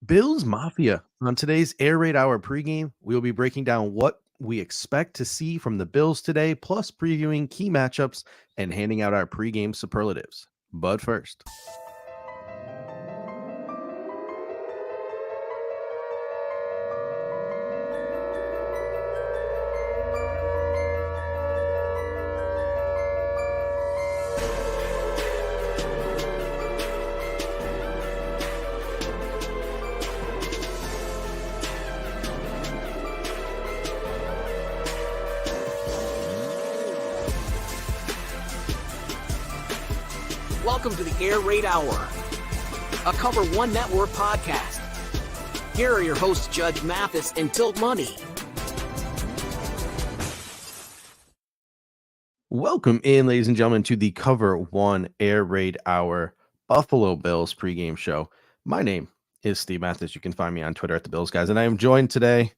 Bills Mafia. On today's Air Raid Hour pregame, we will be breaking down what we expect to see from the Bills today, plus previewing key matchups and handing out our pregame superlatives. But first, welcome to the Air Raid Hour, a Cover One Network podcast. Here are your hosts, Judge Mathis and Tilt Money. welcome in, ladies and gentlemen, to the Cover One Air Raid Hour Buffalo Bills pregame show. My name is Steve Mathis. You can find me on Twitter at the Bills Guys, and I am joined today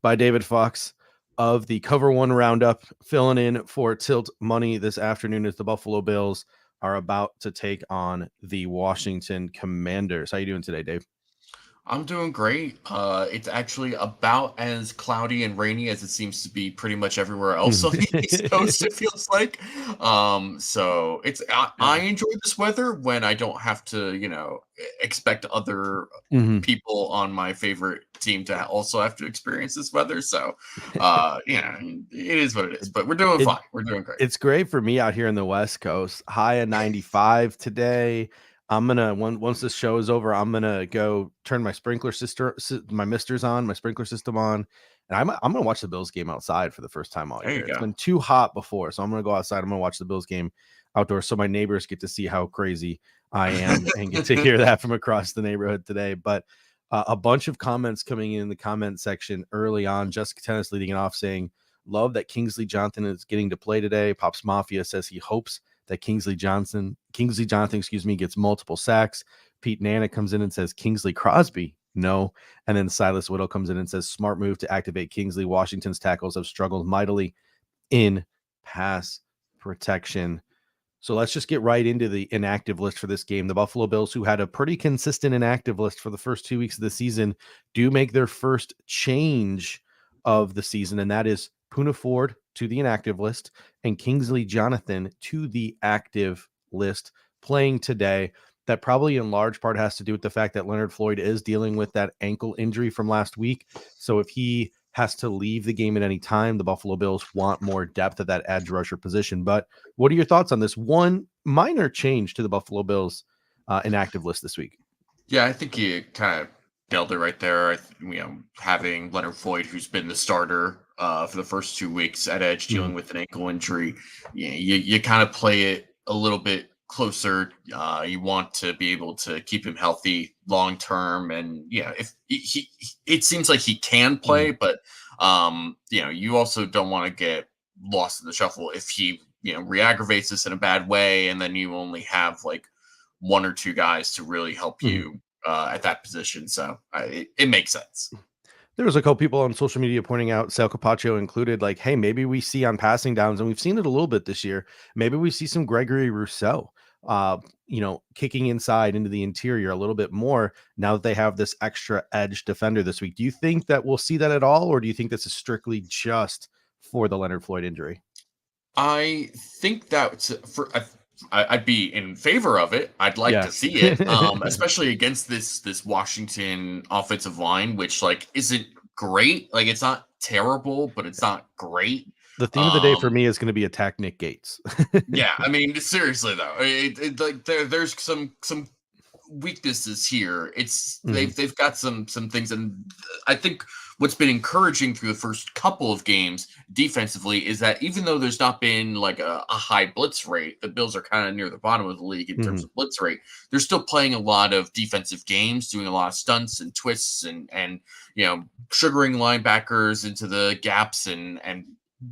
by David Faux of the Cover One Roundup, filling in for Tilt Money this afternoon as the Buffalo Bills are about to take on the Washington Commanders. How you doing today, Dave? I'm doing great. It's actually about as cloudy and rainy as it seems to be pretty much everywhere else on the East Coast, it feels like. So I enjoy this weather when I don't have to, expect other people on my favorite team to also have to experience this weather. So, it is what it is. But we're doing fine. We're doing great. It's great for me out here in the West Coast. High of 95 today. I'm gonna once this show is over, I'm gonna go turn my sprinkler system on, and I'm gonna watch the Bills game outside for the first time all year. It's been too hot before, so I'm gonna go outside. I'm gonna watch the Bills game outdoors, so my neighbors get to see how crazy I am and get to hear that from across the neighborhood today. But a bunch of comments coming in the comment section early on. Jessica Tennis leading it off saying, "Love that Kingsley Jonathan is getting to play today." Pops Mafia says he hopes that Kingsley Jonathan, gets multiple sacks. Pete Nana comes in and says Kingsley Crosby, no. And then Silas Whittle comes in and says smart move to activate Kingsley. Washington's tackles have struggled mightily in pass protection. So let's just get right into the inactive list for this game. The Buffalo Bills, who had a pretty consistent inactive list for the first 2 weeks of the season, do make their first change of the season, and that is Poona Ford to the inactive list and Kingsley Jonathan to the active list playing today. That probably in large part has to do with the fact that Leonard Floyd is dealing with that ankle injury from last week. So if he has to leave the game at any time, the Buffalo Bills want more depth at that edge rusher position. But what are your thoughts on this one minor change to the Buffalo Bills inactive list this week? Yeah, I think you kind of nailed it right there. Having Leonard Floyd, who's been the starter for the first 2 weeks at edge, dealing with an ankle injury, you kind of play it a little bit closer. You want to be able to keep him healthy long term, and if it seems like he can play, but you also don't want to get lost in the shuffle if he re-aggravates this in a bad way, and then you only have like one or two guys to really help you at that position. So it makes sense. There was a couple people on social media pointing out, Sal Capaccio included, like, hey, maybe we see on passing downs, and we've seen it a little bit this year, maybe we see some Gregory Rousseau, kicking inside into the interior a little bit more now that they have this extra edge defender this week. Do you think that we'll see that at all, or do you think this is strictly just for the Leonard Floyd injury? I think that's I'd be in favor of it. I'd like to see it, especially against this Washington offensive line, which isn't great. Like, it's not terrible, but it's not great. The theme of the day for me is going to be attack Nick Gates. Yeah, I mean, seriously though, there's some weaknesses here. It's they've got some things, and I think what's been encouraging through the first couple of games defensively is that even though there's not been like a high blitz rate, the Bills are kind of near the bottom of the league in terms of blitz rate. They're still playing a lot of defensive games, doing a lot of stunts and twists and sugaring linebackers into the gaps and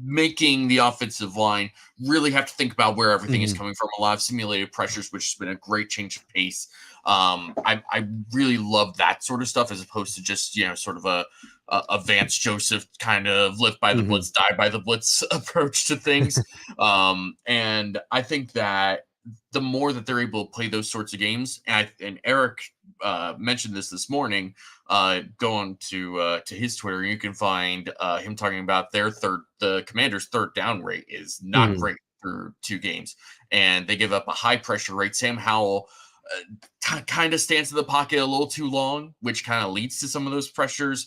making the offensive line really have to think about where everything is coming from. A lot of simulated pressures, which has been a great change of pace. I really love that sort of stuff as opposed to just sort of a Vance Joseph kind of live by the blitz, die by the blitz approach to things. And I think that the more that they're able to play those sorts of games, and Eric mentioned this morning. Going to his Twitter, you can find him talking about the Commanders' third down rate is not great through 2 games, and they give up a high pressure rate. Sam Howell kind of stands in the pocket a little too long, which kind of leads to some of those pressures.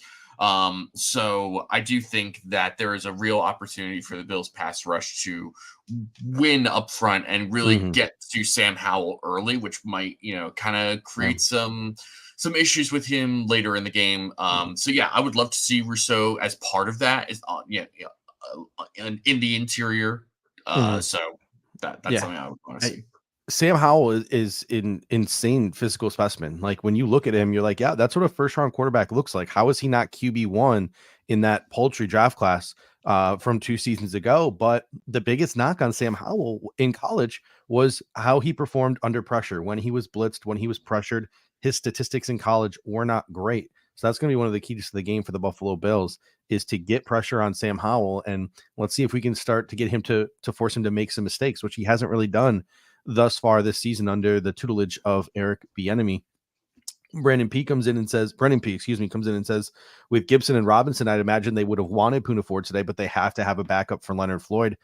So I do think that there is a real opportunity for the Bills pass rush to win up front and really get to Sam Howell early, which might, kind of create some issues with him later in the game. So yeah, I would love to see Rousseau as part of that in the interior. So that's something I would want to see. Sam Howell is an insane physical specimen. Like when you look at him, you're like, yeah, that's what a first round quarterback looks like. How is he not QB1 in that paltry draft class from 2 seasons ago? But the biggest knock on Sam Howell in college was how he performed under pressure. When he was blitzed, when he was pressured, his statistics in college were not great. So that's going to be one of the keys to the game for the Buffalo Bills is to get pressure on Sam Howell. And let's see if we can start to get him to force him to make some mistakes, which he hasn't really done thus far this season under the tutelage of Eric Bieniemy. Brendan P comes in and says, with Gibson and Robinson, I'd imagine they would have wanted Poona Ford today, but they have to have a backup for Leonard Floyd.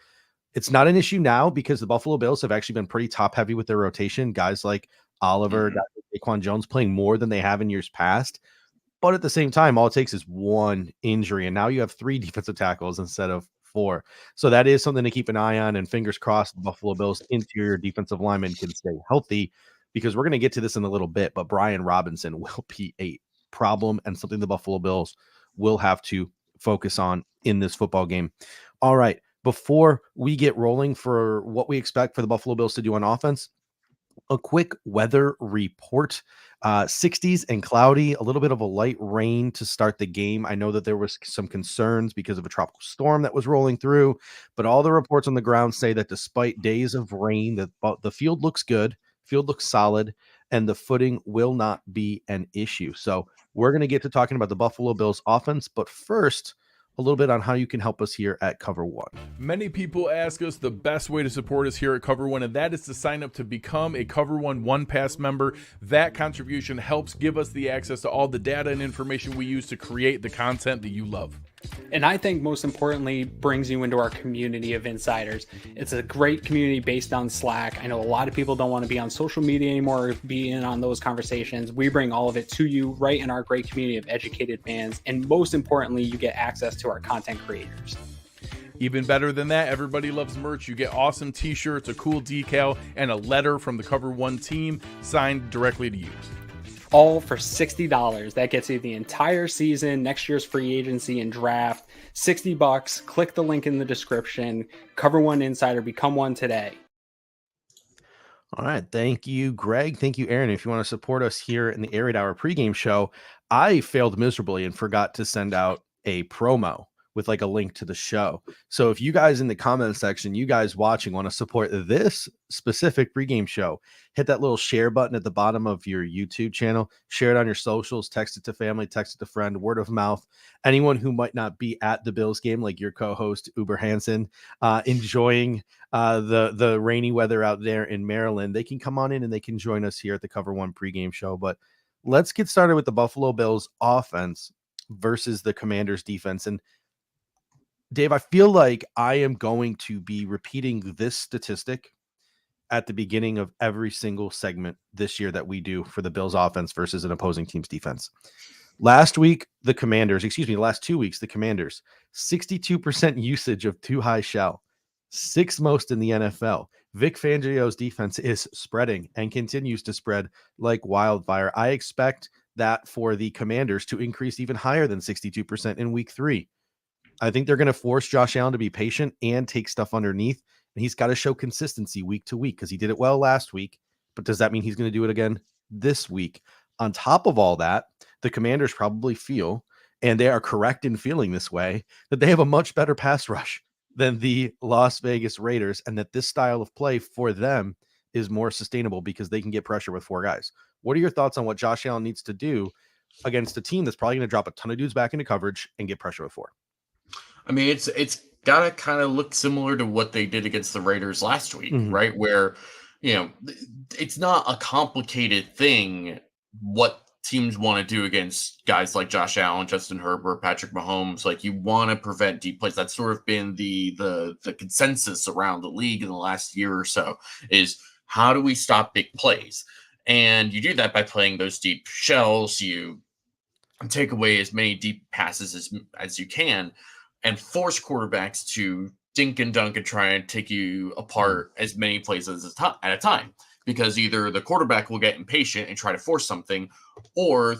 It's not an issue now because the Buffalo Bills have actually been pretty top heavy with their rotation. Guys like Oliver, guys like Daquan Jones playing more than they have in years past. But at the same time, all it takes is one injury. And now you have 3 defensive tackles instead of 4. So that is something to keep an eye on, and fingers crossed the Buffalo Bills interior defensive linemen can stay healthy, because we're going to get to this in a little bit, but Brian Robinson will be a problem and something the Buffalo Bills will have to focus on in this football game. All right, before we get rolling for what we expect for the Buffalo Bills to do on offense, a quick weather report. 60s and cloudy, a little bit of a light rain to start the game. I know that there was some concerns because of a tropical storm that was rolling through, but all the reports on the ground say that despite days of rain, that the field looks good, field looks solid, and the footing will not be an issue. So we're going to get to talking about the Buffalo Bills offense, but first, a little bit on how you can help us here at Cover One. Many people ask us the best way to support us here at Cover One, and that is to sign up to become a Cover One Pass member. That contribution helps give us the access to all the data and information we use to create the content that you love. And I think most importantly, brings you into our community of insiders. It's a great community based on Slack. I know a lot of people don't want to be on social media anymore or be in on those conversations. We bring all of it to you right in our great community of educated fans. And most importantly, you get access to our content creators. Even better than that, everybody loves merch. You get awesome t-shirts, a cool decal, and a letter from the Cover One team signed directly to you. All for $60. That gets you the entire season, next year's free agency and draft. $60. Click the link in the description. Cover One Insider. Become one today. All right. Thank you, Greg. Thank you, Aaron. If you want to support us here in the Air Raid Hour pregame show, I failed miserably and forgot to send out a promo with like a link to the show. So if you guys in the comment section, you guys watching want to support this specific pregame show, hit that little share button at the bottom of your YouTube channel, share it on your socials, text it to family, text it to friend, word of mouth. Anyone who might not be at the Bills game, like your co-host Uber Hansen, enjoying the rainy weather out there in Maryland, they can come on in and they can join us here at the Cover One pregame show. But let's get started with the Buffalo Bills offense versus the Commanders defense. And Dave, I feel like I am going to be repeating this statistic at the beginning of every single segment this year that we do for the Bills offense versus an opposing team's defense. Last 2 weeks, the Commanders, 62% usage of too high shell, 6th most in the NFL. Vic Fangio's defense is spreading and continues to spread like wildfire. I expect that for the Commanders to increase even higher than 62% in week 3. I think they're going to force Josh Allen to be patient and take stuff underneath, and he's got to show consistency week to week because he did it well last week. But does that mean he's going to do it again this week? On top of all that, the Commanders probably feel, and they are correct in feeling this way, that they have a much better pass rush than the Las Vegas Raiders, and that this style of play for them is more sustainable because they can get pressure with 4 guys. What are your thoughts on what Josh Allen needs to do against a team that's probably going to drop a ton of dudes back into coverage and get pressure with 4? I mean, it's got to kind of look similar to what they did against the Raiders last week, right? Where, it's not a complicated thing what teams want to do against guys like Josh Allen, Justin Herbert, Patrick Mahomes. Like, you want to prevent deep plays. That's sort of been the consensus around the league in the last year or so, is how do we stop big plays? And you do that by playing those deep shells. You take away as many deep passes as you can and force quarterbacks to dink and dunk and try and take you apart as many plays at a time. Because either the quarterback will get impatient and try to force something, or,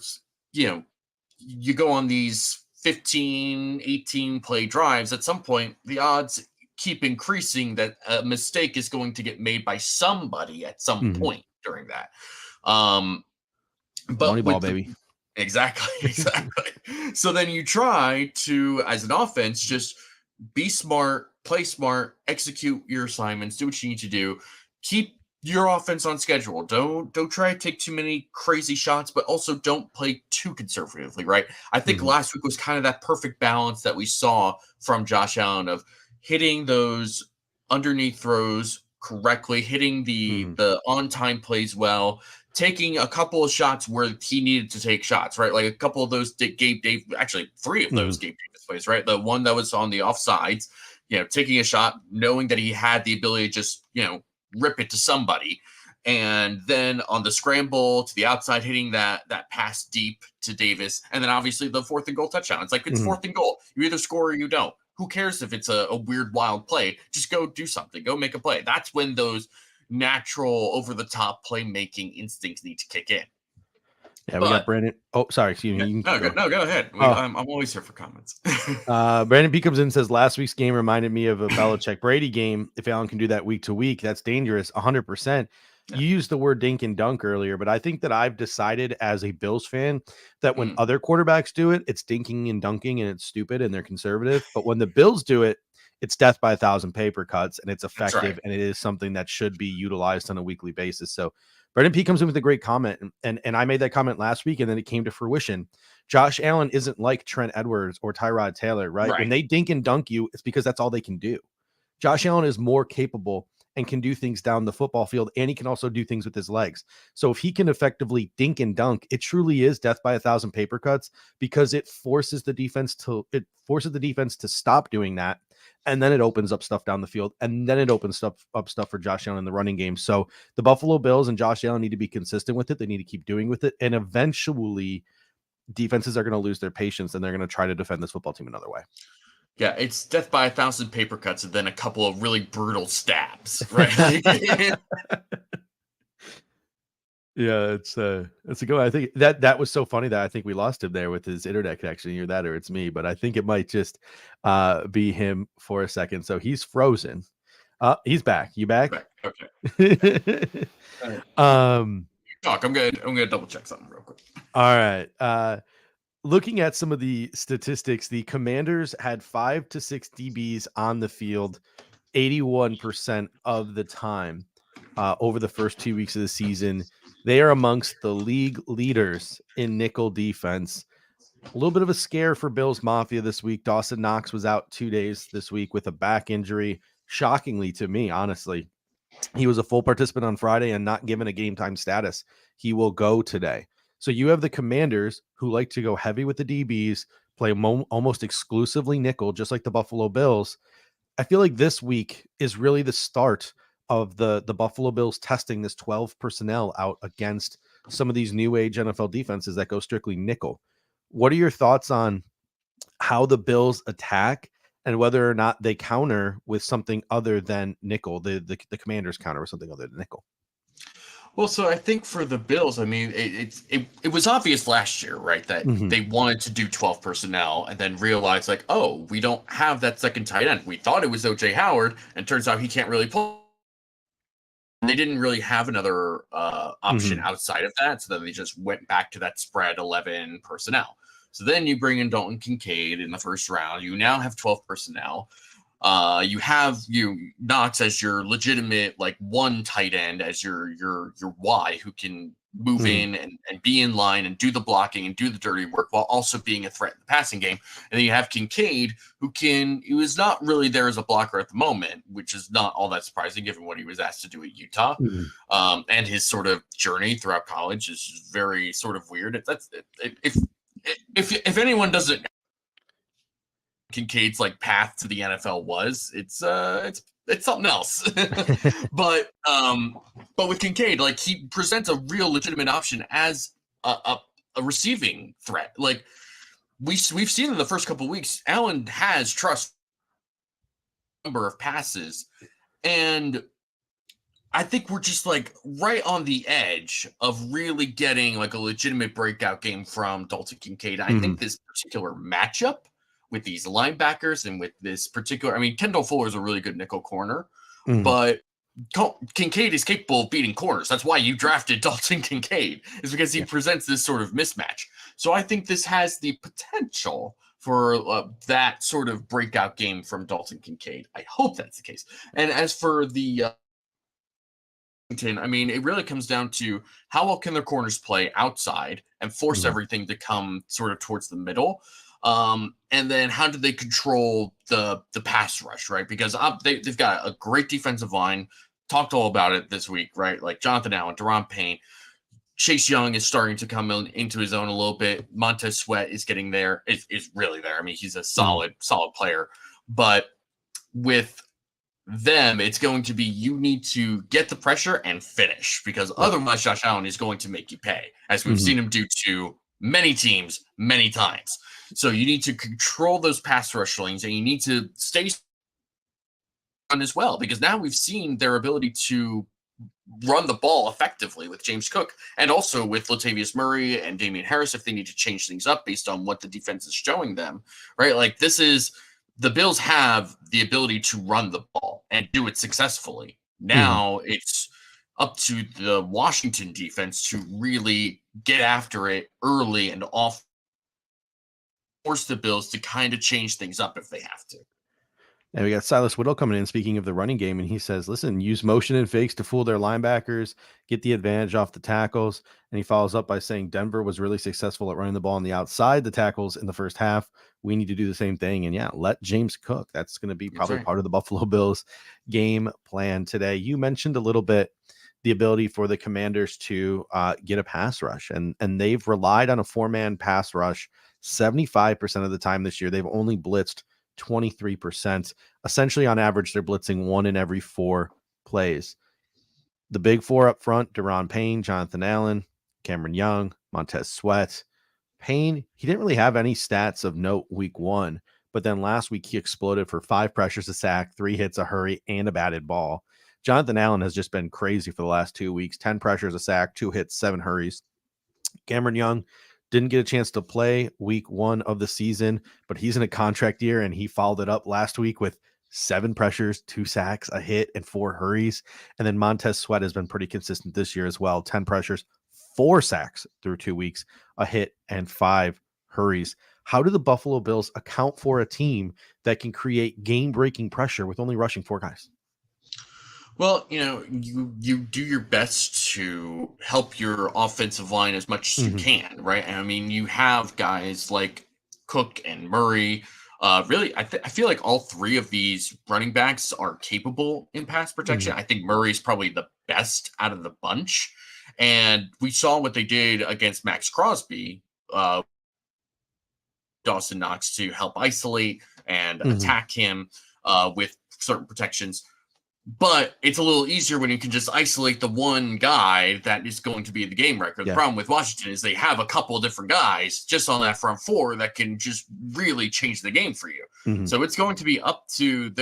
you go on these 15, 18 play drives. At some point, the odds keep increasing that a mistake is going to get made by somebody at some point during that. But Moneyball, baby. Exactly. So then you try to, as an offense, just be smart, play smart, execute your assignments, do what you need to do, keep your offense on schedule. Don't try to take too many crazy shots, but also don't play too conservatively, right? I think last week was kind of that perfect balance that we saw from Josh Allen of hitting those underneath throws correctly, hitting the on-time plays well, taking a couple of shots where he needed to take shots, right? Like a couple of those actually 3 of those Gabe Davis plays, right? The one that was on the offsides, taking a shot, knowing that he had the ability to just, rip it to somebody. And then on the scramble to the outside, hitting that pass deep to Davis. And then obviously the 4th and goal touchdown. It's like, it's 4th and goal. You either score or you don't. Who cares if it's a weird, wild play? Just go do something. Go make a play. That's when those natural over-the-top playmaking instincts need to kick in. Yeah, we got Brandon. Oh, sorry. Excuse me. Go ahead. I'm always here for comments. Brandon P comes in and says, last week's game reminded me of a Belichick Brady game. If Allen can do that week to week, that's dangerous. 100%. Yeah. You used the word dink and dunk earlier, but I think that I've decided as a Bills fan that when other quarterbacks do it, it's dinking and dunking and it's stupid and they're conservative. But when the Bills do it, it's death by 1,000 paper cuts and it's effective, and it is something that should be utilized on a weekly basis. So Brendan P comes in with a great comment, and I made that comment last week, and then it came to fruition. Josh Allen isn't like Trent Edwards or Tyrod Taylor, right? When they dink and dunk you, it's because that's all they can do. Josh Allen is more capable and can do things down the football field, and he can also do things with his legs. So if he can effectively dink and dunk, it truly is death by 1,000 paper cuts, because it forces the defense to stop doing that. And then it opens up stuff down the field, and then it opens up stuff for Josh Allen in the running game. So the Buffalo Bills and Josh Allen need to be consistent with it. They need to keep doing with it. And eventually defenses are going to lose their patience, and they're going to try to defend this football team another way. Yeah, it's death by 1,000 paper cuts and then a couple of really brutal stabs, right? Yeah, it's a good one. I think that was so funny that I think we lost him there with his internet connection. Either that or it's me, but I think it might just be him for a second. So he's frozen. He's back. You back? Okay. Talk. I'm gonna double check something real quick. All right. Looking at some of the statistics, the Commanders had 5 to 6 DBs on the field 81% of the time over the first 2 weeks of the season. They are amongst the league leaders in nickel defense. A little bit of a scare for Bills Mafia this week. Dawson Knox was out 2 days this week with a back injury. Shockingly to me, honestly. He was a full participant on Friday and not given a game time status. He will go today. So you have the Commanders, who like to go heavy with the DBs, play almost exclusively nickel, just like the Buffalo Bills. I feel like this week is really the start of the Buffalo Bills testing this 12 personnel out against some of these new age NFL defenses that go strictly nickel. What are your thoughts on how the Bills attack and whether or not they counter with something other than nickel? The Commanders counter with something other than nickel. Well, so I think for the Bills, I mean, it was obvious last year, right, that they wanted to do 12 personnel and then realized, like, oh, we don't have that second tight end. We thought it was O.J. Howard, and turns out he can't really play. They didn't really have another option outside of that, so then they just went back to that spread 11 personnel. So then you bring in Dalton Kincaid in the first round. You now have 12 personnel. You have Knox as your legitimate, like, one tight end as your Y who can move in and be in line and do the blocking and do the dirty work while also being a threat in the passing game. And then you have Kincaid, who is not really there as a blocker at the moment, which is not all that surprising given what he was asked to do at Utah. And his sort of journey throughout college is very sort of weird. If anyone doesn't know Kincaid's like path to the NFL was, it's something else. but with Kincaid, like, he presents a real legitimate option as a receiving threat. Like, we've seen in the first couple of weeks, Allen has trust number of passes, and I think we're just like right on the edge of really getting like a legitimate breakout game from Dalton Kincaid. I think this particular matchup with these linebackers and with this particular, I mean, Kendall Fuller is a really good nickel corner, but Kincaid is capable of beating corners. That's why you drafted Dalton Kincaid, is because he presents this sort of mismatch. So I think this has the potential for that sort of breakout game from Dalton Kincaid. I hope that's the case. And as for the I mean, it really comes down to how well can their corners play outside and force everything to come sort of towards the middle. And then how do they control the pass rush, right? Because they've got a great defensive line. Talked all about it this week, right? Like Jonathan Allen, Daron Payne, Chase Young is starting to come into his own a little bit. Montez Sweat is getting there, is really there. I mean, he's a solid player. But with them, it's going to be, you need to get the pressure and finish, because otherwise Josh Allen is going to make you pay, as we've seen him do to many teams many times. So you need to control those pass rush lanes, and you need to stay on as well, because now we've seen their ability to run the ball effectively with James Cook, and also with Latavius Murray and Damian Harris if they need to change things up based on what the defense is showing them, right? Like, the Bills have the ability to run the ball and do it successfully. Now it's up to the Washington defense to really get after it early and force the Bills to kind of change things up if they have to. And we got Silas Whittle coming in, speaking of the running game, and he says, listen, use motion and fakes to fool their linebackers, get the advantage off the tackles. And he follows up by saying Denver was really successful at running the ball on the outside, the tackles in the first half. We need to do the same thing. And let James cook. That's going to be probably part of the Buffalo Bills game plan today. You mentioned a little bit the ability for the Commanders to get a pass rush, and they've relied on a 4-man pass rush 75% of the time this year. They've only blitzed 23%. Essentially, on average, they're blitzing 1 in every 4 plays. The big 4 up front: Daron Payne, Jonathan Allen, Cameron Young, Montez Sweat. Payne, he didn't really have any stats of note week 1, but then last week he exploded for 5 pressures, a sack, 3 hits, a hurry, and a batted ball. Jonathan Allen has just been crazy for the last 2 weeks: 10 pressures, a sack, 2 hits, 7 hurries. Cameron Young didn't get a chance to play week 1 of the season, but he's in a contract year, and he followed it up last week with 7 pressures, 2 sacks, a hit, and 4 hurries. And then Montez Sweat has been pretty consistent this year as well: 10 pressures, 4 sacks through 2 weeks, a hit, and 5 hurries. How do the Buffalo Bills account for a team that can create game-breaking pressure with only rushing 4 guys? Well, you do your best to help your offensive line as much as you can, right? And I mean, you have guys like Cook and Murray. Really, I feel like all 3 of these running backs are capable in pass protection. I think Murray's probably the best out of the bunch. And we saw what they did against Max Crosby, Dawson Knox, to help isolate and attack him with certain protections. But it's a little easier when you can just isolate the one guy that is going to be the game record. The problem with Washington is they have a couple of different guys just on that front 4 that can just really change the game for you. So it's going to be up to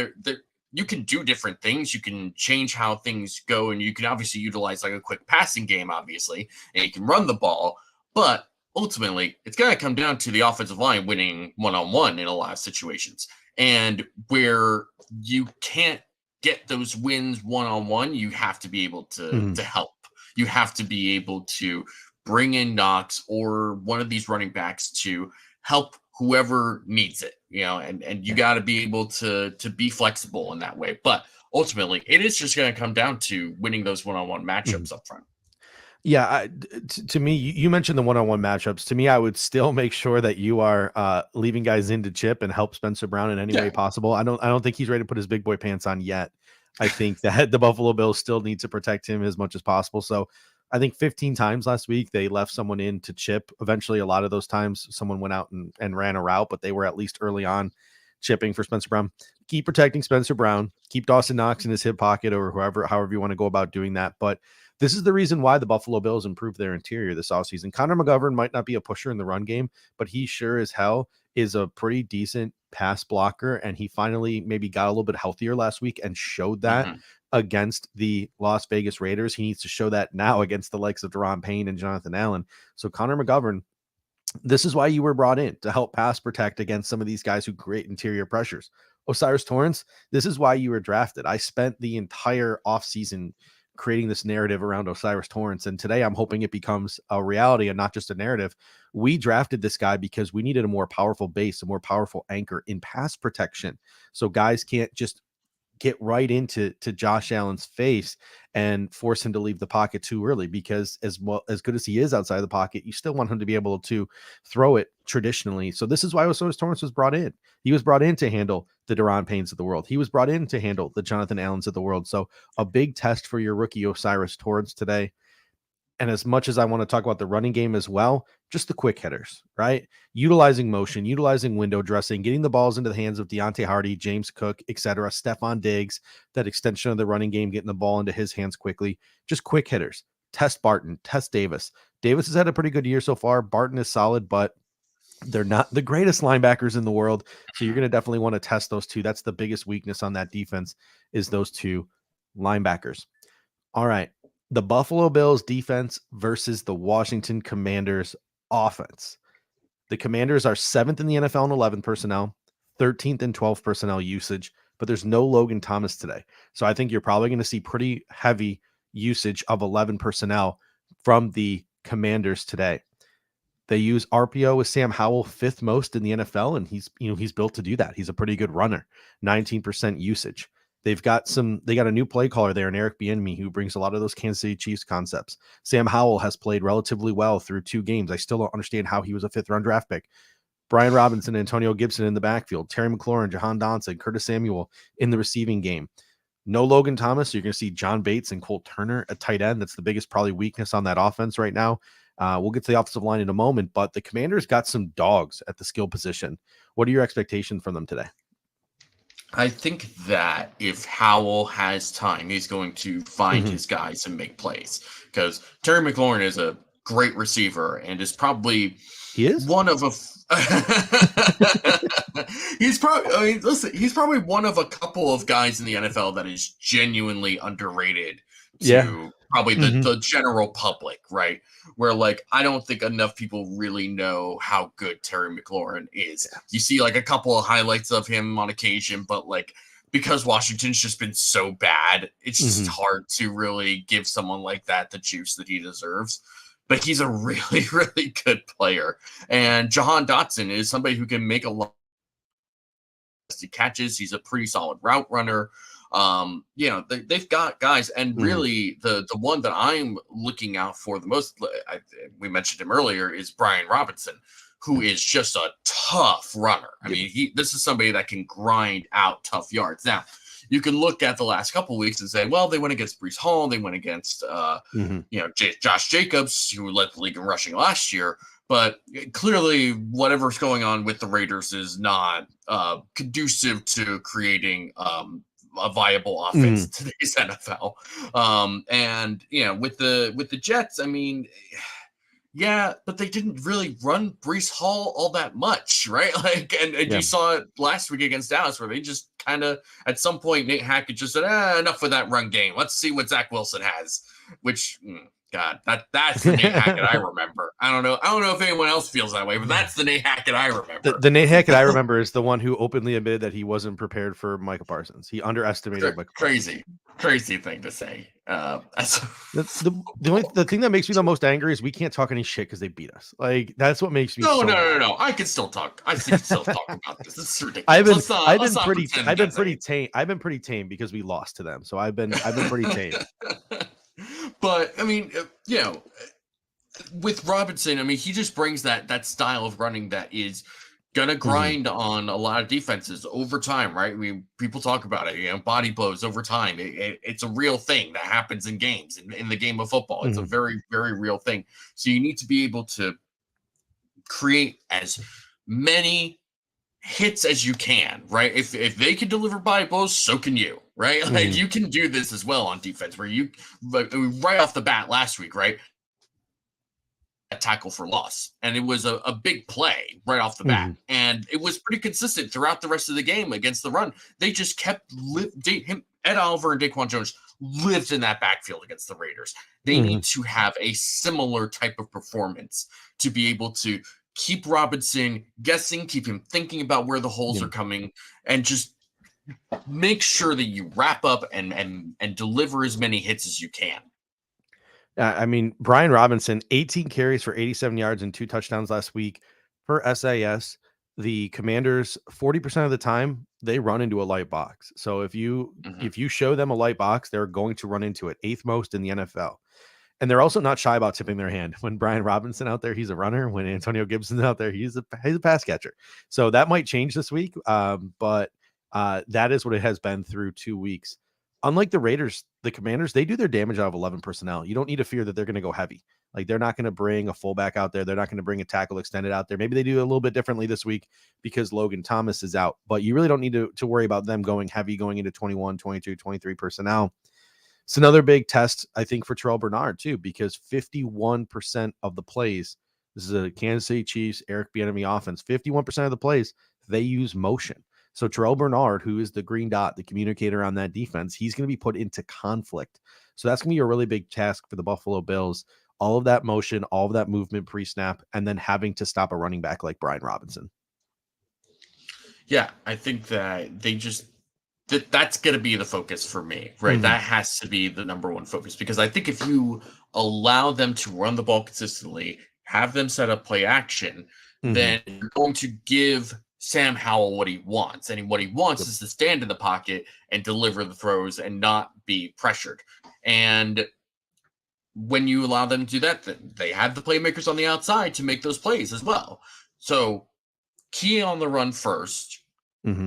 you can do different things. You can change how things go, and you can obviously utilize like a quick passing game, obviously, and you can run the ball. But ultimately, it's going to come down to the offensive line winning one-on-one in a lot of situations. And where you can't get those wins one-on-one, you have to be able to help. You have to be able to bring in Knox or one of these running backs to help whoever needs it, and you got to be able to be flexible in that way. But ultimately, it is just going to come down to winning those one-on-one matchups up front. Yeah, to me, you mentioned the one-on-one matchups. To me, I would still make sure that you are leaving guys in to chip and help Spencer Brown in any way possible. I don't think he's ready to put his big boy pants on yet. I think that the Buffalo Bills still need to protect him as much as possible. So I think 15 times last week they left someone in to chip. Eventually, a lot of those times someone went out and ran a route, but they were at least early on chipping for Spencer Brown. Keep protecting Spencer Brown. Keep Dawson Knox in his hip pocket or however you want to go about doing that. But this is the reason why the Buffalo Bills improved their interior this offseason. Connor McGovern might not be a pusher in the run game, but he sure as hell is a pretty decent pass blocker. And he finally maybe got a little bit healthier last week and showed that against the Las Vegas Raiders. He needs to show that now against the likes of Daron Payne and Jonathan Allen. So Connor McGovern, this is why you were brought in, to help pass protect against some of these guys who create interior pressures. O'Cyrus Torrence, this is why you were drafted. I spent the entire offseason creating this narrative around O'Cyrus Torrence, and today I'm hoping it becomes a reality and not just a narrative. We drafted this guy because we needed a more powerful base, a more powerful anchor in pass protection, so guys can't just get right into Josh Allen's face and force him to leave the pocket too early, because as good as he is outside the pocket, you still want him to be able to throw it traditionally. So this is why O'Cyrus Torrence was brought in. He was brought in to handle the Daron Paynes of the world. He was brought in to handle the Jonathan Allens of the world. So a big test for your rookie O'Cyrus Torrence today. And as much as I want to talk about the running game as well, just the quick hitters, right? Utilizing motion, utilizing window dressing, getting the balls into the hands of Deontay Hardy, James Cook, etc. Stephon Diggs, that extension of the running game, getting the ball into his hands quickly. Just quick hitters. Test Barton, test Davis. Davis has had a pretty good year so far. Barton is solid, but they're not the greatest linebackers in the world. So you're going to definitely want to test those two. That's the biggest weakness on that defense, is those two linebackers. All right. The Buffalo Bills defense versus the Washington Commanders offense. The Commanders are 7th in the NFL in 11 personnel, 13th in 12 personnel usage, but there's no Logan Thomas today. So I think you're probably going to see pretty heavy usage of 11 personnel from the Commanders today. They use RPO with Sam Howell 5th most in the NFL, and he's built to do that. He's a pretty good runner, 19% usage. They got a new play caller there in Eric Bieniemy, who brings a lot of those Kansas City Chiefs concepts. Sam Howell has played relatively well through 2 games. I still don't understand how he was a 5th-round draft pick. Brian Robinson, Antonio Gibson in the backfield, Terry McLaurin, Jahan Dotson, Curtis Samuel in the receiving game. No Logan Thomas. So you're going to see John Bates and Colt Turner at tight end. That's the biggest probably weakness on that offense right now. We'll get to the offensive line in a moment, but the Commanders got some dogs at the skill position. What are your expectations from them today? I think that if Howell has time, he's going to find his guys and make plays, because Terry McLaurin is a great receiver and is probably one of he's probably one of a couple of guys in the NFL that is genuinely underrated to probably the general public, right? Where I don't think enough people really know how good Terry McLaurin is. Yeah. You see a couple of highlights of him on occasion, but because Washington's just been so bad, it's just hard to really give someone like that the juice that he deserves. But he's a really, really good player. And Jahan Dotson is somebody who can make a lot of catches. He's a pretty solid route runner. They've got guys, and really the one that I'm looking out for the most, we mentioned him earlier, is Brian Robinson, who is just a tough runner. I mean, this is somebody that can grind out tough yards. Now, you can look at the last couple of weeks and say, well, they went against Breece Hall, they went against Josh Jacobs, who led the league in rushing last year. But clearly, whatever's going on with the Raiders is not conducive to creating a viable offense in today's NFL. With the Jets, I mean, but they didn't really run Breece Hall all that much, right? You saw it last week against Dallas, where they just kind of, at some point, Nate Hackett just said, enough with that run game. Let's see what Zach Wilson has, which God, that's the Nate Hackett I remember. I don't know if anyone else feels that way, but that's the Nate Hackett I remember. The Nate Hackett I remember is the one who openly admitted that he wasn't prepared for Micah Parsons. He underestimated Micah Parsons. Crazy thing to say. The thing that makes me the most angry is we can't talk any shit because they beat us. That's what makes me. No. I can still talk. I can still talk about this. This is ridiculous. I've been pretty tame because we lost to them. So I've been pretty tame. But I mean, with Robinson, I mean, he just brings that style of running that is gonna grind on a lot of defenses over time, right? I mean, people talk about it, body blows over time. It's a real thing that happens in games, in the game of football. It's a very, very real thing. So you need to be able to create as many hits as you can, right? If they can deliver body blows, so can you, right? Like you can do this as well on defense, where you right off the bat last week, right? A tackle for loss, and it was a big play right off the bat, and it was pretty consistent throughout the rest of the game against the run. They just kept Ed Oliver and Daquan Jones lived in that backfield against the Raiders. They need to have a similar type of performance to be able to keep Robinson guessing, keep him thinking about where the holes are coming, and just make sure that you wrap up and deliver as many hits as you can. I mean, Brian Robinson, 18 carries for 87 yards and 2 touchdowns last week per SAS. The Commanders, 40% of the time, they run into a light box. So if you show them a light box, they're going to run into it. 8th most in the NFL. And they're also not shy about tipping their hand. When Brian Robinson out there, he's a runner. When Antonio Gibson's out there, he's a pass catcher. So that might change this week. But that is what it has been through 2 weeks. Unlike the Raiders, the Commanders, they do their damage out of 11 personnel. You don't need to fear that they're going to go heavy. Like, they're not going to bring a fullback out there. They're not going to bring a tackle extended out there. Maybe they do a little bit differently this week because Logan Thomas is out. But you really don't need to worry about them going heavy going into 21, 22, 23 personnel. It's another big test, I think, for Terrell Bernard, too, because 51% of the plays, this is a Kansas City Chiefs, Eric Bieniemy offense, 51% of the plays, they use motion. So Terrell Bernard, who is the green dot, the communicator on that defense, he's going to be put into conflict. So that's going to be a really big task for the Buffalo Bills. All of that motion, all of that movement pre-snap, and then having to stop a running back like Brian Robinson. Yeah, I think that that's going to be the focus for me, right? That has to be the number one focus, because I think if you allow them to run the ball consistently, have them set up play action, then you're going to give Sam Howell what he wants. And what he wants is to stand in the pocket and deliver the throws and not be pressured. And when you allow them to do that, then they have the playmakers on the outside to make those plays as well. So key on the run first.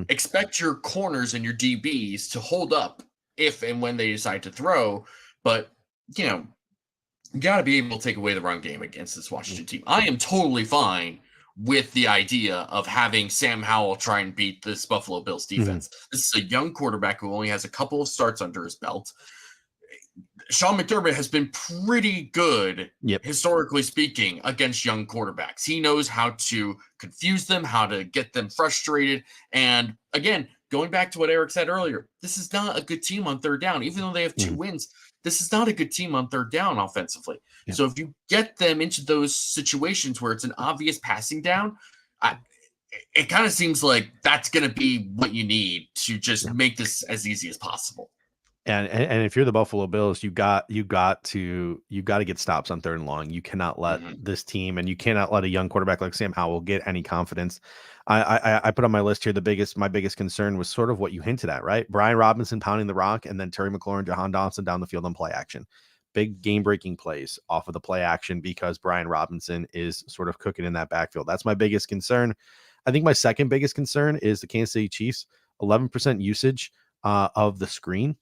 Expect your corners and your DBs to hold up if and when they decide to throw. But, you got to be able to take away the run game against this Washington team. I am totally fine with the idea of having Sam Howell try and beat this Buffalo Bills defense. This is a young quarterback who only has a couple of starts under his belt. Sean McDermott has been pretty good, historically speaking, against young quarterbacks. He knows how to confuse them, how to get them frustrated. And again, going back to what Eric said earlier, this is not a good team on third down. Even though they have 2 wins, this is not a good team on third down offensively. So if you get them into those situations where it's an obvious passing down, it kind of seems like that's going to be what you need to just make this as easy as possible. And if you're the Buffalo Bills, you got to get stops on 3rd and long. You cannot let this team, and you cannot let a young quarterback like Sam Howell get any confidence. I put on my list here my biggest concern was sort of what you hinted at, right? Brian Robinson pounding the rock, and then Terry McLaurin, Jahan Dotson down the field on play action. Big game-breaking plays off of the play action because Brian Robinson is sort of cooking in that backfield. That's my biggest concern. I think my second biggest concern is the Kansas City Chiefs, 11% usage of the screen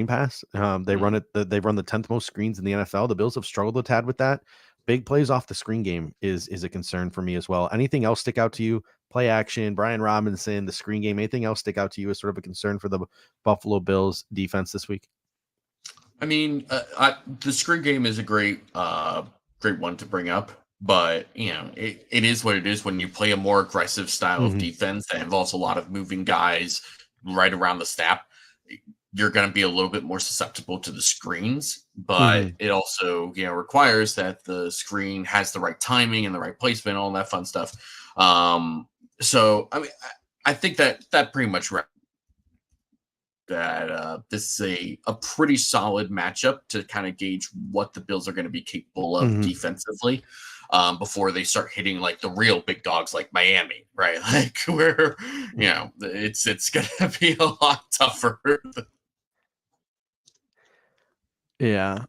pass. They run the 10th most screens in the NFL. The Bills have struggled a tad with that. Big plays off the screen game is a concern for me as well. Anything else stick out to you? Play action, Brian Robinson, the screen game, anything else stick out to you as sort of a concern for the Buffalo Bills defense this week? I mean, the screen game is a great one to bring up, but it is what it is when you play a more aggressive style of defense that involves a lot of moving guys right around the snap. You're going to be a little bit more susceptible to the screens, but it also, requires that the screen has the right timing and the right placement, all that fun stuff. So, I mean, I think that pretty much that this is a pretty solid matchup to kind of gauge what the Bills are going to be capable of defensively before they start hitting like the real big dogs like Miami, right? Like where, it's going to be a lot tougher. Yeah.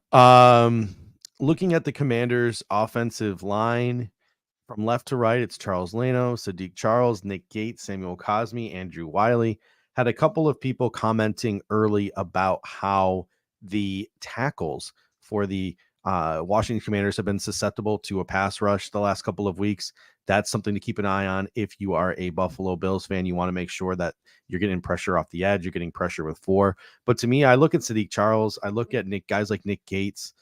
Looking at the Commanders' offensive line from left to right, it's Charles Leno, Sadiq Charles, Nick Gates, Samuel Cosme, Andrew Wiley. Had a couple of people commenting early about how the tackles for the Washington Commanders have been susceptible to a pass rush the last couple of weeks. That's something to keep an eye on. If you are a Buffalo Bills fan, you want to make sure that you're getting pressure off the edge. You're getting pressure with 4. But to me, I look at Sadiq Charles. I look at guys like Nick Gates.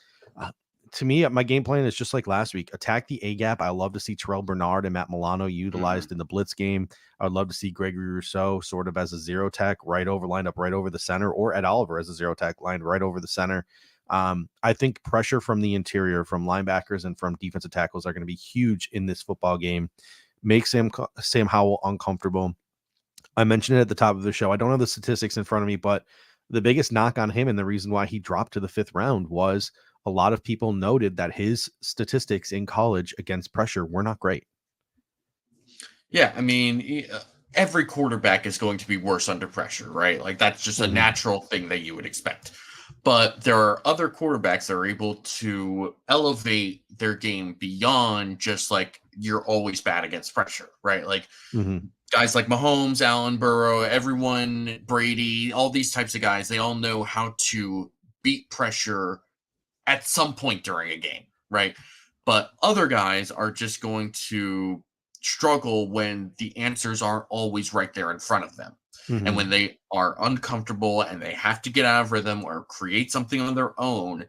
To me, my game plan is just like last week. Attack the A gap. I love to see Terrell Bernard and Matt Milano utilized in the blitz game. I would love to see Gregory Rousseau sort of as a zero tech lined up right over the center, or Ed Oliver as a zero tech lined right over the center. I think pressure from the interior, from linebackers and from defensive tackles are going to be huge in this football game. Make Sam Howell uncomfortable. I mentioned it at the top of the show. I don't have the statistics in front of me, but the biggest knock on him and the reason why he dropped to the 5th round was a lot of people noted that his statistics in college against pressure were not great. Yeah, I mean, every quarterback is going to be worse under pressure, right? Like that's just a natural thing that you would expect. But there are other quarterbacks that are able to elevate their game beyond just like you're always bad against pressure, right? Like guys like Mahomes, Allen, Burrow, everyone, Brady, all these types of guys, they all know how to beat pressure at some point during a game, right? But other guys are just going to struggle when the answers aren't always right there in front of them. And when they are uncomfortable and they have to get out of rhythm or create something on their own,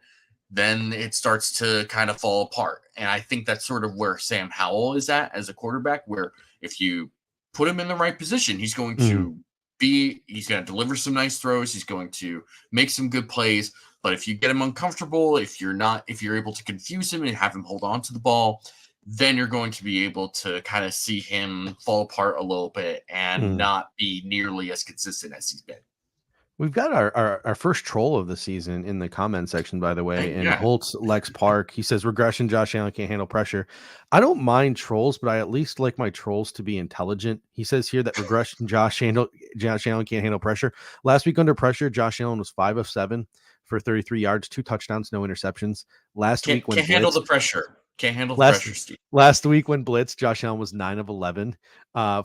then it starts to kind of fall apart. And I think that's sort of where Sam Howell is at as a quarterback, where if you put him in the right position, he's going to he's going to deliver some nice throws. He's going to make some good plays. But if you get him uncomfortable, if you're able to confuse him and have him hold on to the ball, then you're going to be able to kind of see him fall apart a little bit and not be nearly as consistent as he's been. We've got our first troll of the season in the comment section, by the way, and Holtz Lex Park. He says, regression, Josh Allen can't handle pressure. I don't mind trolls, but I at least like my trolls to be intelligent. He says here that regression, Josh Allen can't handle pressure. Last week under pressure, Josh Allen was 5 of 7 for 33 yards, 2 touchdowns, no interceptions. Last week when can't handle the pressure. Can't handle the pressure, Steve. Last week when blitz, Josh Allen was 9 of 11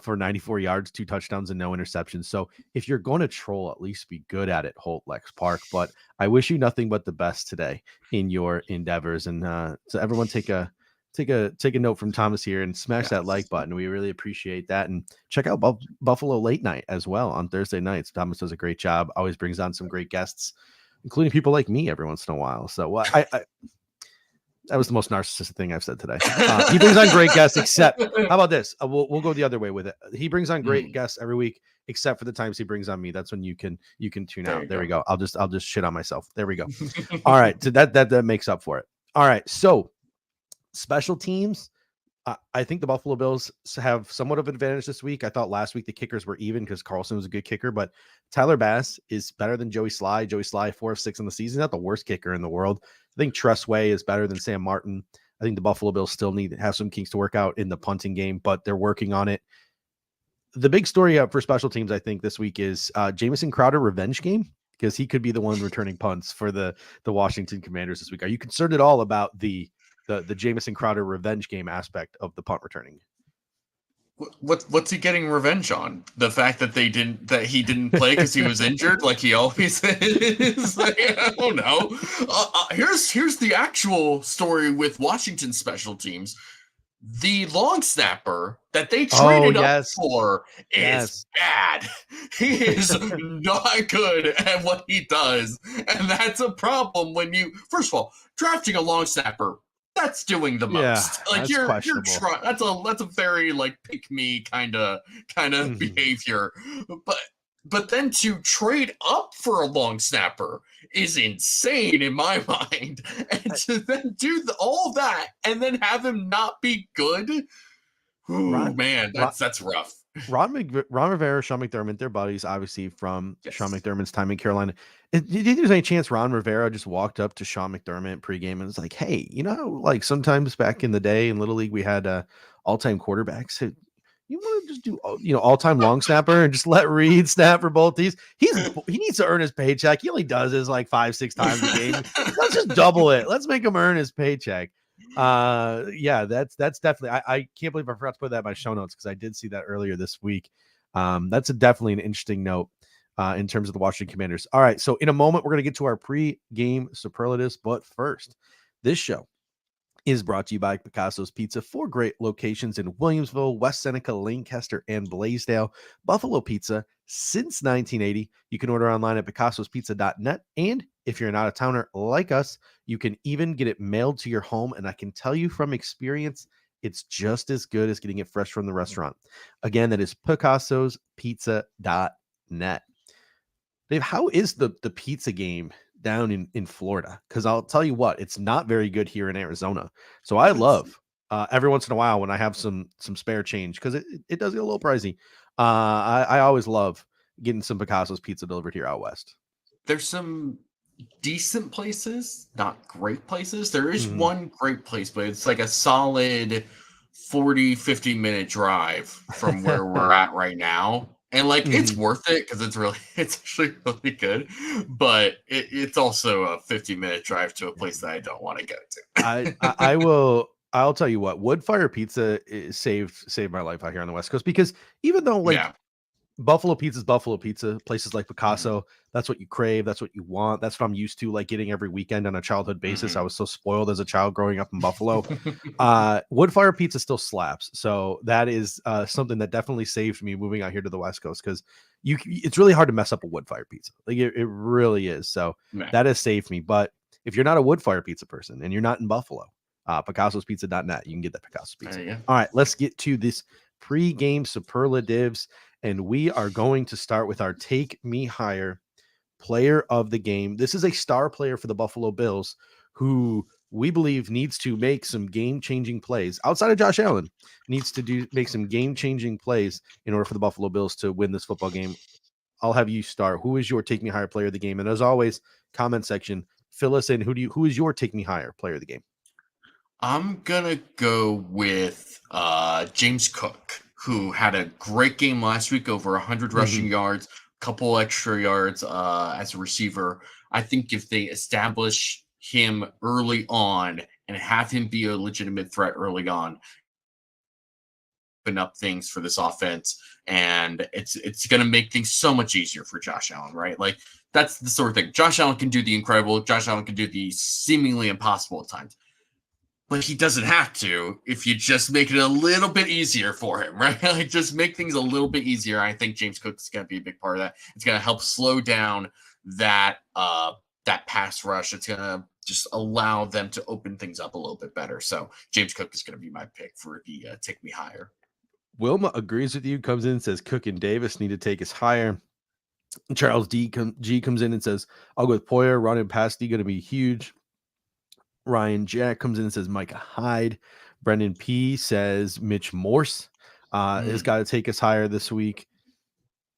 for 94 yards, 2 touchdowns, and no interceptions. So if you're going to troll, at least be good at it, Holt Lex Park. But I wish you nothing but the best today in your endeavors. And so everyone take a note from Thomas here and smash that like button. We really appreciate that. And check out Buffalo Late Night as well on Thursday nights. Thomas does a great job. Always brings on some great guests, including people like me every once in a while. So I that was the most narcissistic thing I've said today. He brings on great guests, except how about this? We'll go the other way with it. He brings on great guests every week, except for the times he brings on me. That's when you can tune out. There we go. I'll just shit on myself. There we go. All right, so that makes up for it. All right, so special teams. I think the Buffalo Bills have somewhat of an advantage this week. I thought last week the kickers were even because Carlson was a good kicker, but Tyler Bass is better than Joey Sly. Joey Sly 4 of 6 in the season, not the worst kicker in the world. I think Tress Way is better than Sam Martin. I think the Buffalo Bills still need to have some kinks to work out in the punting game, but they're working on it. The big story for special teams, I think, this week is Jamison Crowder revenge game, because he could be the one returning punts for the Washington Commanders this week. Are you concerned at all about the Jamison Crowder revenge game aspect of the punt returning? What's he getting revenge on? The fact that he didn't play because he was injured, like he always is. Like, I don't know. Here's the actual story with Washington special teams. The long snapper that they traded up for is bad. He is not good at what he does, and that's a problem when you, first of all, drafting a long snapper. That's doing the most. Like you're trying. That's a very like pick me kind of behavior. But then to trade up for a long snapper is insane in my mind. And to then do all that and then have him not be good. That's rough. Ron Rivera, Sean McDermott, they're buddies, obviously, from Sean McDermott's time in Carolina. Do you think there's any chance Ron Rivera just walked up to Sean McDermott pregame and was like, hey, like sometimes back in the day in Little League, we had all-time quarterbacks. You want to just do, all-time long snapper and just let Reed snap for both teams. He needs to earn his paycheck. He only does this like 5-6 times a game. Let's just double it. Let's make him earn his paycheck. Yeah, that's definitely. I can't believe I forgot to put that in my show notes because I did see that earlier this week. That's definitely an interesting note in terms of the Washington Commanders. All right, so in a moment we're going to get to our pre-game superlatives, but first, this show is brought to you by Picasso's Pizza. 4 great locations in Williamsville, West Seneca, Lancaster, and Blaisdell. Buffalo Pizza since 1980. You can order online at picassospizza.net. And if you're an out-of-towner like us, you can even get it mailed to your home. And I can tell you from experience, it's just as good as getting it fresh from the restaurant. Again, that is picassospizza.net. Dave, how is the pizza game down in Florida? Because I'll tell you what, it's not very good here in Arizona. So I love every once in a while when I have some spare change, because it does get a little pricey. I always love getting some Picasso's pizza delivered here out west. There's some decent places, not great places. There is one great place, but it's like a solid 40-50 minute drive from where we're at right now. And like it's worth it because it's actually really good, but it's also a 50-minute drive to a place that I don't want to go to. I'll tell you what, wood fire pizza saved my life out here on the West Coast, because even though Buffalo Pizza is Buffalo Pizza, places like Picasso, that's what you crave, that's what you want, that's what I'm used to, like getting every weekend on a childhood basis. I was so spoiled as a child growing up in Buffalo. Wood fire pizza still slaps, so that is something that definitely saved me moving out here to the West Coast, because it's really hard to mess up a wood fire pizza. Like it really is. So that has saved me. But if you're not a wood fire pizza person and you're not in Buffalo, picassospizza.net, you can get that Picasso's pizza. All right, let's get to this pre-game superlatives. And we are going to start with our Take Me Higher player of the game. This is a star player for the Buffalo Bills who we believe needs to make some game-changing plays. Outside of Josh Allen, needs to make some game-changing plays in order for the Buffalo Bills to win this football game. I'll have you start. Who is your Take Me Higher player of the game? And as always, comment section, fill us in. Who is your Take Me Higher player of the game? I'm gonna go with James Cook, who had a great game last week, over 100 rushing yards, a couple extra yards as a receiver. I think if they establish him early on and have him be a legitimate threat early on, open up things for this offense, and it's going to make things so much easier for Josh Allen, right? Like, that's the sort of thing. Josh Allen can do the incredible. Josh Allen can do the seemingly impossible at times. But he doesn't have to if you just make it a little bit easier for him, right? Like, just make things a little bit easier. I think James Cook is going to be a big part of that. It's going to help slow down that pass rush. It's going to just allow them to open things up a little bit better. So James Cook is going to be my pick for the Take Me Higher. Wilma agrees with you, comes in and says Cook and Davis need to take us higher. Charles G comes in and says, I'll go with Poyer. Run and pass D going to be huge. Ryan Jack comes in and says Micah Hyde. Brendan P says Mitch Morse has got to take us higher this week.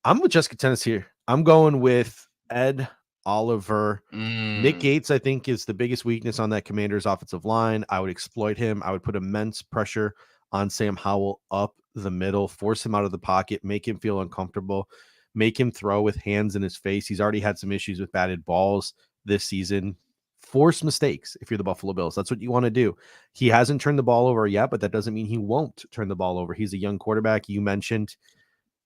I'm with Jessica Tennis here. I'm going with Ed Oliver. Nick Gates, I think, is the biggest weakness on that Commanders offensive line. I would exploit him. I would put immense pressure on Sam Howell up the middle, force him out of the pocket, make him feel uncomfortable, make him throw with hands in his face. He's already had some issues with batted balls this season. Force mistakes if you're the Buffalo Bills. That's what you want to do. He hasn't turned the ball over yet, but that doesn't mean he won't turn the ball over. He's a young quarterback. You mentioned,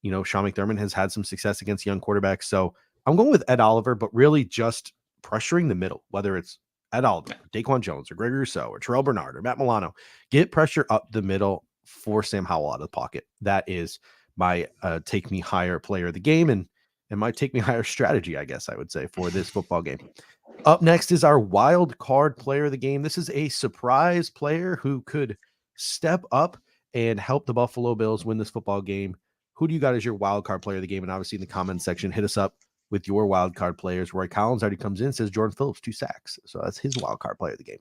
Sean McDermott has had some success against young quarterbacks. So I'm going with Ed Oliver, but really just pressuring the middle, whether it's Ed Oliver, Daquan Jones, or Gregory Rousseau, or Terrell Bernard, or Matt Milano. Get pressure up the middle for Sam Howell out of the pocket. That is my Take Me Higher player of the game, and my Take Me Higher strategy, I guess I would say, for this football game. Up next is our wild card player of the game. This is a surprise player who could step up and help the Buffalo Bills win this football game. Who do you got as your wild card player of the game? And obviously in the comments section, hit us up with your wild card players. Roy Collins already comes in and says Jordan Phillips, 2 sacks. So that's his wild card player of the game.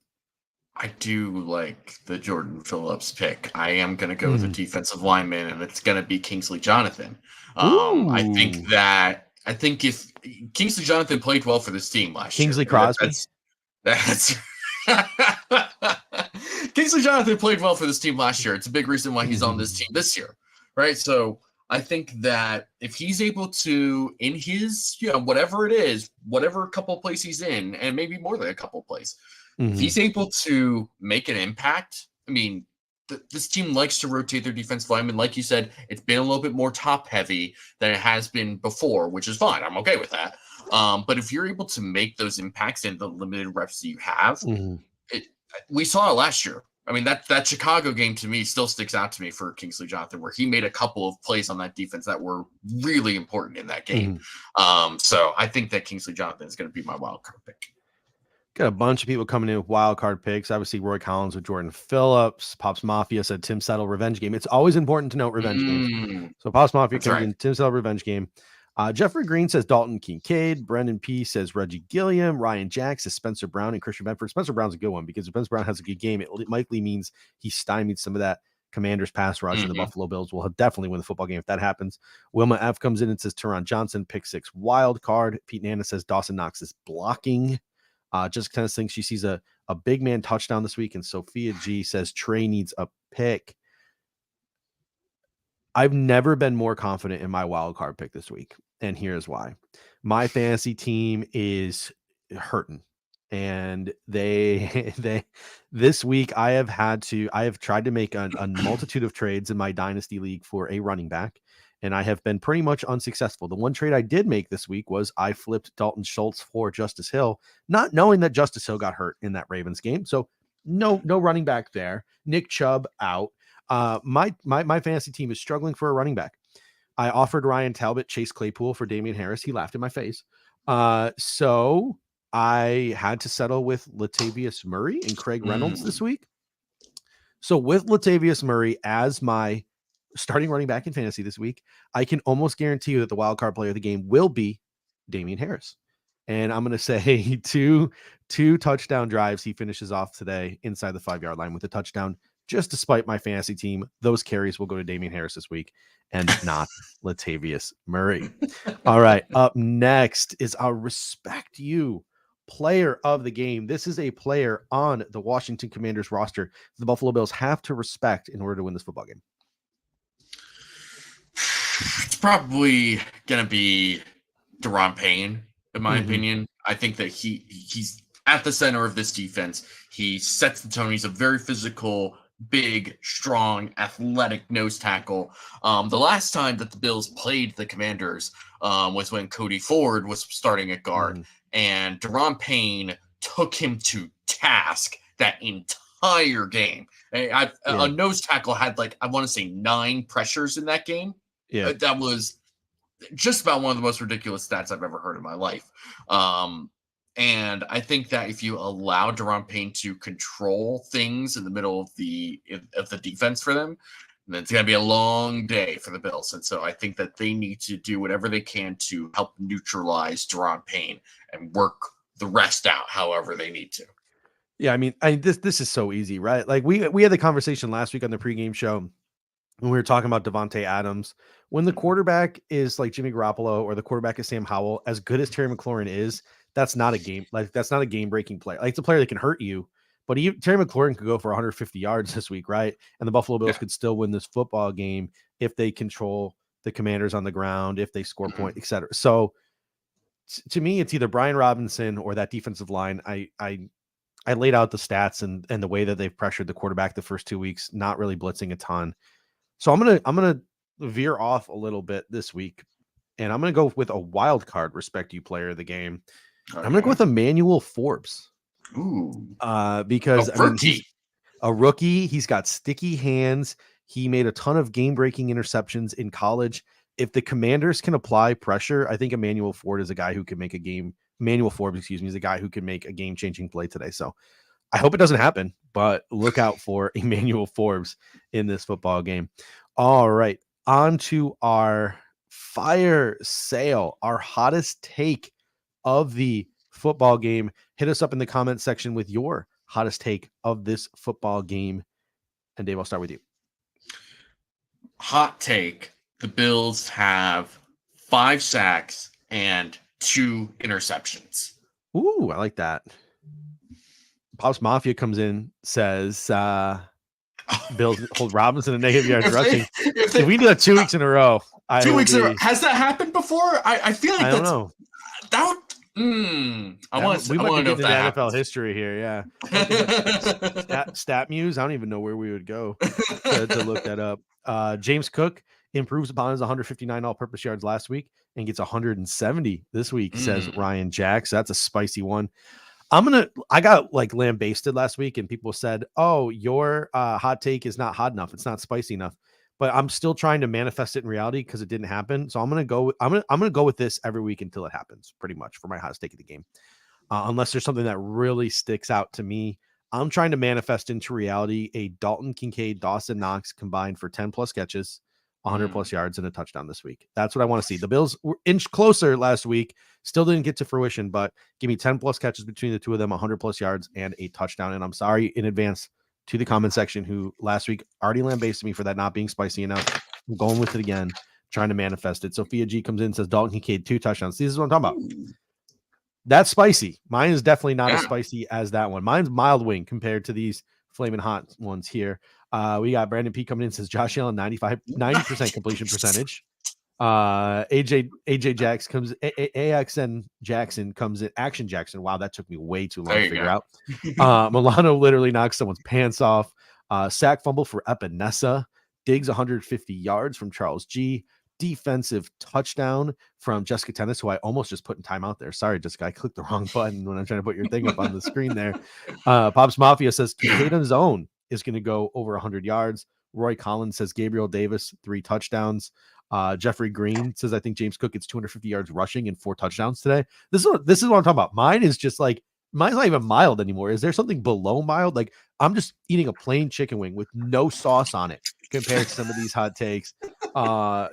I do like the Jordan Phillips pick. I am going to go with a defensive lineman, and it's going to be Kingsley Jonathan. I think if Kingsley Jonathan played well for this team last year. Kingsley Crosby. That's Kingsley Jonathan played well for this team last year. It's a big reason why he's on this team this year, right? So I think that if he's able to, in his, whatever it is, whatever couple plays he's in, and maybe more than a couple plays, if he's able to make an impact, I mean, this team likes to rotate their defensive linemen. Like you said, it's been a little bit more top heavy than it has been before, which is fine. I'm okay with that. But if you're able to make those impacts in the limited reps that you have, we saw it last year. I mean, that Chicago game to me still sticks out to me for Kingsley Jonathan, where he made a couple of plays on that defense that were really important in that game. So I think that Kingsley Jonathan is going to be my wild card pick. Got a bunch of people coming in with wild card picks. Obviously, Roy Collins with Jordan Phillips. Pops Mafia said Tim Settle revenge game. It's always important to note revenge games. So Pops Mafia comes in Tim Settle revenge game. Jeffrey Green says Dalton Kincaid. Brendan P says Reggie Gilliam. Ryan Jack says Spencer Brown and Christian Benford. Spencer Brown's a good one because if Spencer Brown has a good game, it likely means he stymied some of that Commanders pass rush, and the Buffalo Bills will definitely win the football game if that happens. Wilma F comes in and says Teron Johnson, pick 6 wild card. Pete Nana says Dawson Knox is blocking. Just kind of thinks she sees a big man touchdown this week. And Sophia G says Trey needs a pick. I've never been more confident in my wild card pick this week. And here's why. My fantasy team is hurting. And this week I have tried to make a multitude of trades in my dynasty league for a running back. And I have been pretty much unsuccessful. The one trade I did make this week was I flipped Dalton Schultz for Justice Hill, not knowing that Justice Hill got hurt in that Ravens game. So no running back there. Nick Chubb out. My fantasy team is struggling for a running back. I offered Ryan Talbot, Chase Claypool for Damian Harris. He laughed in my face. So I had to settle with Latavius Murray and Craig Reynolds this week. So with Latavius Murray as my starting running back in fantasy this week, I can almost guarantee you that the wild card player of the game will be Damian Harris. And I'm going to say two touchdown drives. He finishes off today inside the 5-yard line with a touchdown. Just despite my fantasy team, those carries will go to Damian Harris this week and not Latavius Murray. All right. Up next is our Respect You player of the game. This is a player on the Washington Commanders roster the Buffalo Bills have to respect in order to win this football game. It's probably going to be Daron Payne, in my opinion. I think that he's at the center of this defense. He sets the tone. He's a very physical, big, strong, athletic nose tackle. The last time that the Bills played the Commanders was when Cody Ford was starting at guard, and Daron Payne took him to task that entire game. A nose tackle had, I want to say 9 pressures in that game. Yeah, that was just about one of the most ridiculous stats I've ever heard in my life. And I think that if you allow Daron Payne to control things in the middle of the defense for them, then it's going to be a long day for the Bills. And so I think that they need to do whatever they can to help neutralize Daron Payne and work the rest out however they need to. Yeah, I mean, this is so easy, right? Like we had the conversation last week on the pregame show when we were talking about Devontae Adams. When the quarterback is like Jimmy Garoppolo or the quarterback is Sam Howell, as good as Terry McLaurin is, that's not a game-breaking player. Like, it's a player that can hurt you, but Terry McLaurin could go for 150 yards this week, right? And the Buffalo Bills could still win this football game if they control the Commanders on the ground, if they score point, etc. So to me, it's either Brian Robinson or that defensive line. I laid out the stats and the way that they've pressured the quarterback the first 2 weeks, not really blitzing a ton. So I'm gonna veer off a little bit this week, and I'm gonna go with a wild card Respect You player of the game. Okay. I'm gonna go with Emmanuel Forbes. Ooh, because he's a rookie. He's got sticky hands. He made a ton of game-breaking interceptions in college. If the Commanders can apply pressure, I think Emmanuel Forbes is a guy who can make a game-changing play today. So I hope it doesn't happen, but look out for Emmanuel Forbes in this football game. All right, on to our fire sale, our hottest take of the football game. Hit us up in the comment section with your hottest take of this football game. And Dave, I'll start with you. Hot take. The Bills have 5 sacks and 2 interceptions. Ooh, I like that. Pops Mafia comes in, says Bills hold Robinson a negative yards rushing. If we do that 2 weeks in a row, 2 weeks in a row. Has that happened before? I feel like I don't know. I want to know if that happens. NFL history here. Yeah. Stat Muse. I don't even know where we would go to look that up. James Cook improves upon his 159 all-purpose yards last week and gets 170 this week, says Ryan Jacks. That's a spicy one. I got like lambasted last week, and people said, "Oh, your hot take is not hot enough. It's not spicy enough." But I'm still trying to manifest it in reality because it didn't happen. So I'm gonna go with this every week until it happens, pretty much, for my hot take of the game. Unless there's something that really sticks out to me, I'm trying to manifest into reality a Dalton Kincaid, Dawson Knox combined for 10 plus catches, 100 plus yards, and a touchdown this week. That's what I want to see. The Bills were inch closer last week, still didn't get to fruition, but give me 10 plus catches between the two of them, 100 plus yards, and a touchdown. And I'm sorry in advance to the comment section who last week already lambasted me for that not being spicy enough. I'm going with it again, trying to manifest it. Sophia G comes in and says Dalton Kincaid 2 touchdowns. This is what I'm talking about. That's spicy. Mine is definitely not as spicy as that one. Mine's mild wing compared to these flaming hot ones here. We got Brandon P coming in and says Josh Allen 90% completion percentage. AJ Jackson comes AXN Jackson comes in. Action Jackson. Wow, that took me way too long to figure out. Milano literally knocks someone's pants off. Sack fumble for Epinesa. Diggs 150 yards from Charles G. Defensive touchdown from Jessica Tennis, who I almost just put in timeout there. Sorry, Jessica, I clicked the wrong button when I'm trying to put your thing up on the screen there. Pops Mafia says Kincaid on his own is going to go over 100 yards. Roy Collins says Gabriel Davis 3 touchdowns. Jeffrey Green says I think James Cook gets 250 yards rushing and 4 touchdowns today. This is what I'm talking about. Mine is just like, mine's not even mild anymore. Is there something below mild? Like I'm just eating a plain chicken wing with no sauce on it compared to some of these hot takes.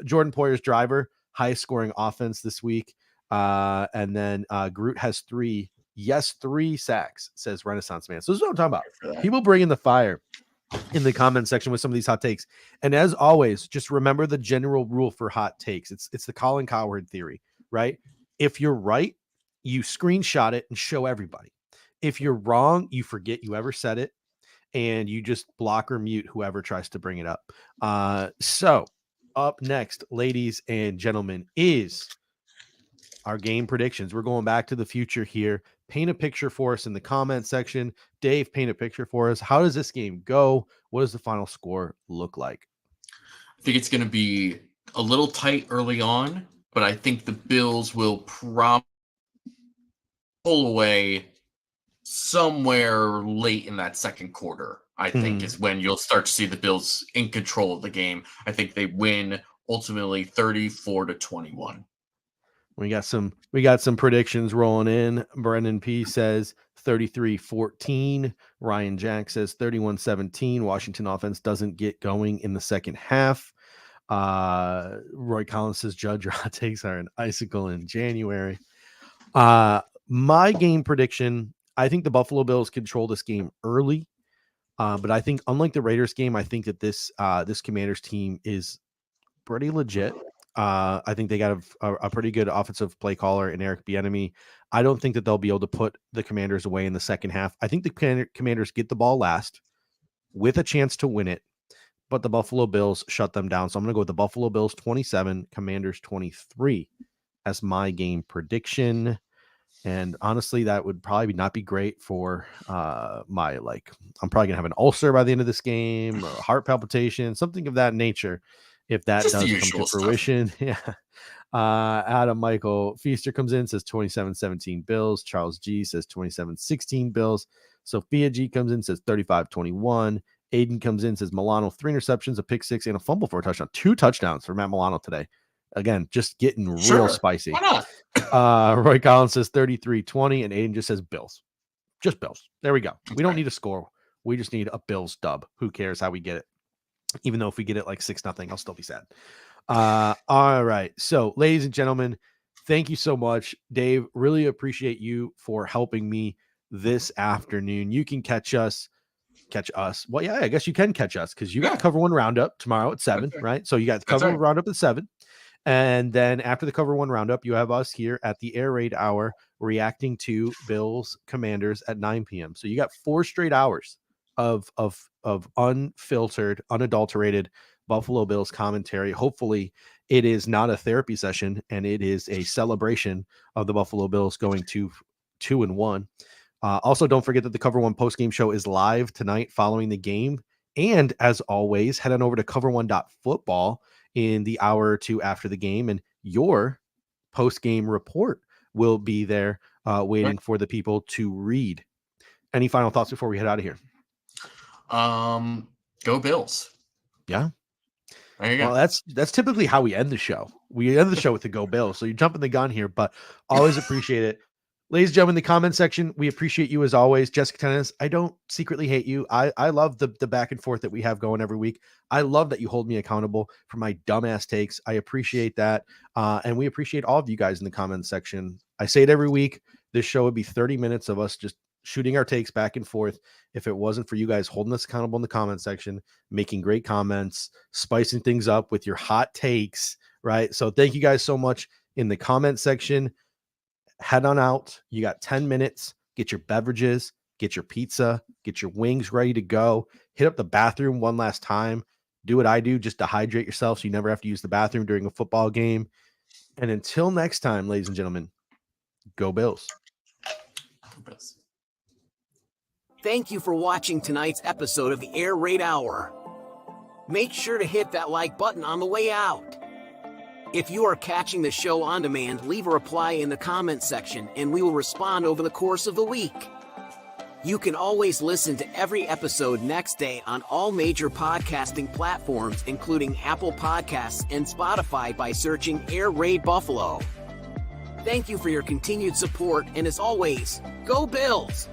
Jordan Poyer's driver, highest scoring offense this week. And then Groot has 3 sacks, says Renaissance Man. So this is what I'm talking about. People bring in the fire in the comment section with some of these hot takes. And as always, just remember the general rule for hot takes. It's the Colin Cowherd theory, right? If you're right, you screenshot it and show everybody. If you're wrong, you forget you ever said it and you just block or mute whoever tries to bring it up. So up next, ladies and gentlemen, is our game predictions. We're going back to the future here. Paint a picture for us in the comment section. Dave, paint a picture for us. How does this game go? What does the final score look like? I think it's going to be a little tight early on, but I think the Bills will probably pull away somewhere late in that second quarter. I think is when you'll start to see the Bills in control of the game. I think they win ultimately 34-21. We got some predictions rolling in. Brendan P says 33-14. Ryan Jack says 31-17. Washington offense doesn't get going in the second half. Roy Collins says Judge, your hot takes are an icicle in January. My game prediction, I think the Buffalo Bills control this game early. But I think unlike the Raiders game, I think that this Commanders team is pretty legit. I think they got a pretty good offensive play caller in Eric Bieniemy. I don't think that they'll be able to put the Commanders away in the second half. I think the Commanders get the ball last with a chance to win it, but the Buffalo Bills shut them down. So I'm going to go with the Buffalo Bills 27, Commanders 23 as my game prediction. And honestly, that would probably not be great for I'm probably gonna have an ulcer by the end of this game, or a heart palpitation, something of that nature. If that just does come to fruition. Yeah. Adam Michael Feaster comes in, says 27-17 Bills. Charles G says 27-16 Bills. Sophia G comes in, says 35-21. Aiden comes in, says Milano 3 interceptions, a pick 6, and a fumble for a touchdown. 2 touchdowns for Matt Milano today. Again, just getting real spicy. Why not? Roy Collins says 33-20, and Aiden just says Bills. Just Bills. There we go. We don't need a score. We just need a Bills dub. Who cares how we get it? Even though if we get it like 6-0, I'll still be sad. All right. So, ladies and gentlemen, thank you so much. Dave, really appreciate you for helping me this afternoon. You can catch us. Well, yeah, I guess you can catch us because you got Cover One Roundup tomorrow at 7, right? So you got the Cover One Roundup at 7. And then after the Cover One Roundup, you have us here at the Air Raid Hour reacting to Bills Commanders at 9 p.m. So you got 4 straight hours of unfiltered, unadulterated Buffalo Bills commentary. Hopefully it is not a therapy session and it is a celebration of the Buffalo Bills going 2-1. Also, don't forget that the Cover One postgame show is live tonight following the game. And as always, head on over to cover1.football in the hour or two after the game, and your postgame report will be there waiting for the people to read. Any final thoughts before we head out of here? Go Bills. Yeah. There you go. Well, that's typically how we end the show. We end the show with the Go Bills. So you're jumping the gun here, but always appreciate it. Ladies and gentlemen, in the comment section, we appreciate you as always. Jessica Tennis, I don't secretly hate you. I love the back and forth that we have going every week. I love that you hold me accountable for my dumbass takes. I appreciate that. And we appreciate all of you guys in the comment section. I say it every week. This show would be 30 minutes of us just shooting our takes back and forth if it wasn't for you guys holding us accountable in the comment section, making great comments, spicing things up with your hot takes, right? So thank you guys so much in the comment section. Head on out. You got 10 minutes. Get your beverages, get your pizza, get your wings ready to go. Hit up the bathroom one last time. Do what I do just to hydrate yourself so you never have to use the bathroom during a football game. And until next time, ladies and gentlemen, go Bills. Go Bills. Thank you for watching tonight's episode of the Air Raid Hour. Make sure to hit that like button on the way out. If you are catching the show on demand, leave a reply in the comments section and we will respond over the course of the week. You can always listen to every episode next day on all major podcasting platforms, including Apple Podcasts and Spotify, by searching Air Raid Buffalo. Thank you for your continued support, and as always, go Bills!